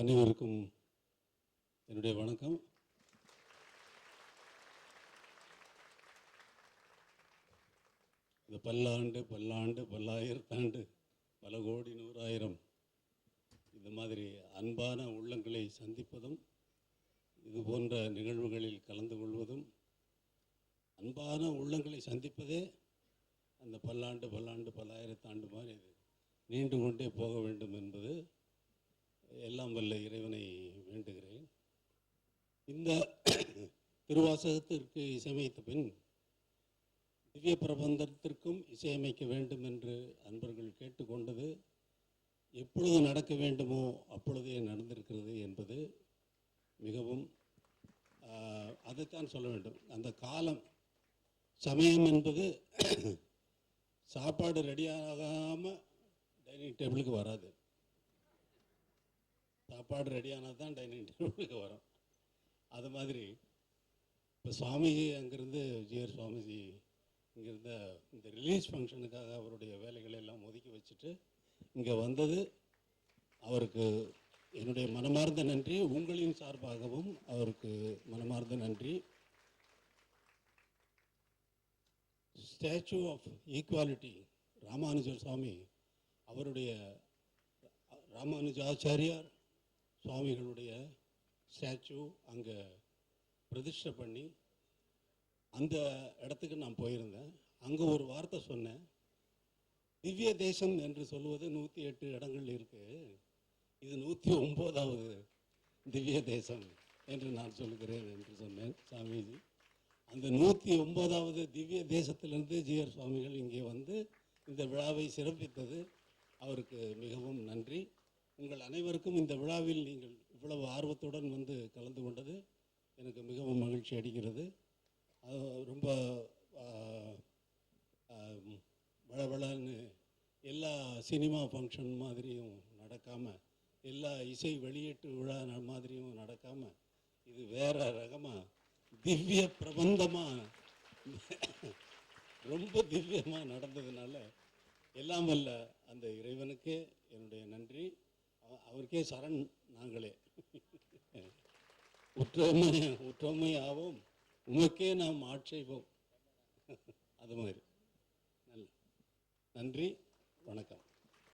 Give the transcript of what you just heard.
அனைவருக்கும் என்னுடைய வணக்கம். இந்த பல்லாண்டு பல்லாண்டு பல்லாயிரத்தாண்டு பல கோடி நூறாயிரம் இந்த மாதிரி அன்பான உள்ளங்களை சந்திப்பதும் இது போன்ற நிகழ்வுகளில் கலந்து கொள்வதும், அன்பான உள்ளங்களை சந்திப்பதே அந்த பல்லாண்டு பல்லாண்டு பல்லாயிரத்தாண்டு மாதிரி நீண்டு கொண்டே போக வேண்டும் என்பது எல்லாம் வல்ல இறைவனை வேண்டுகிறேன். இந்த திருவாசகத்திற்கு இசையமைத்த பின் திவ்ய பிரபந்தத்திற்கும் இசையமைக்க வேண்டும் என்று அன்பர்கள் கேட்டுக்கொண்டது எப்பொழுது நடக்க வேண்டுமோ அப்பொழுதே நடந்திருக்கிறது என்பது மிகவும் அதைத்தான் சொல்ல வேண்டும். அந்த காலம் சமயம் என்பது சாப்பாடு ரெடியாகாமல் டைனிங் டேபிளுக்கு வராது. சாப்பாடு ரெடியானால் தான் டைனிங் டேபிளுக்கு வரும். அது மாதிரி இப்போ சுவாமிஜி அங்கேருந்து ஜிஆர் சுவாமிஜி இங்கிருந்த இந்த ரிலீஸ் ஃபங்க்ஷனுக்காக அவருடைய வேலைகளை எல்லாம் ஒதுக்கி வச்சுட்டு இங்கே வந்தது அவருக்கு என்னுடைய மனமார்ந்த நன்றி. உங்களின் சார்பாகவும் அவருக்கு மனமார்ந்த நன்றி. ஸ்டாச்சு ஆஃப் ஈக்குவாலிட்டி ராமானுஜர் சுவாமி, அவருடைய ராமானுஜாச்சாரியார் சுவாமிகளுடைய ஸ்டாச்சு அங்கே பிரதிஷ்டை பண்ணி அந்த இடத்துக்கு நான் போயிருந்தேன். அங்கே ஒரு வார்த்தை சொன்னேன், திவ்ய தேசம் என்று சொல்வது 108 இடங்கள் இருக்குது, இது 109வது திவ்ய தேசம் என்று நான் சொல்கிறேன் என்று சொன்னேன் சாமிஜி. அந்த 109வது திவ்ய தேசத்திலிருந்து ஜிஆர் சுவாமிகள் இங்கே வந்து இந்த விழாவை சிறப்பித்தது அவருக்கு மிகவும் நன்றி. உங்கள் அனைவருக்கும் இந்த விழாவில் நீங்கள் இவ்வளவு ஆர்வத்துடன் வந்து கலந்து கொண்டது எனக்கு மிகவும் மகிழ்ச்சி அளிக்கிறது. அது ரொம்ப வளவளன்னு எல்லா சினிமா ஃபங்க்ஷன் மாதிரியும் நடக்காமல், எல்லா இசை வெளியீட்டு விழா மாதிரியும் நடக்காமல், இது வேற ரகமாக திவ்ய பிரபந்தமாக ரொம்ப திவ்யமாக நடந்ததுனால எல்லாம் வல்ல அந்த இறைவனுக்கே என்னுடைய நன்றி. அவருக்கே சரண் நாங்களே. உற்றமை ஆவோம், உமக்கே நாம் ஆட்சேபோம். அது மாதிரி நன்றி, வணக்கம்.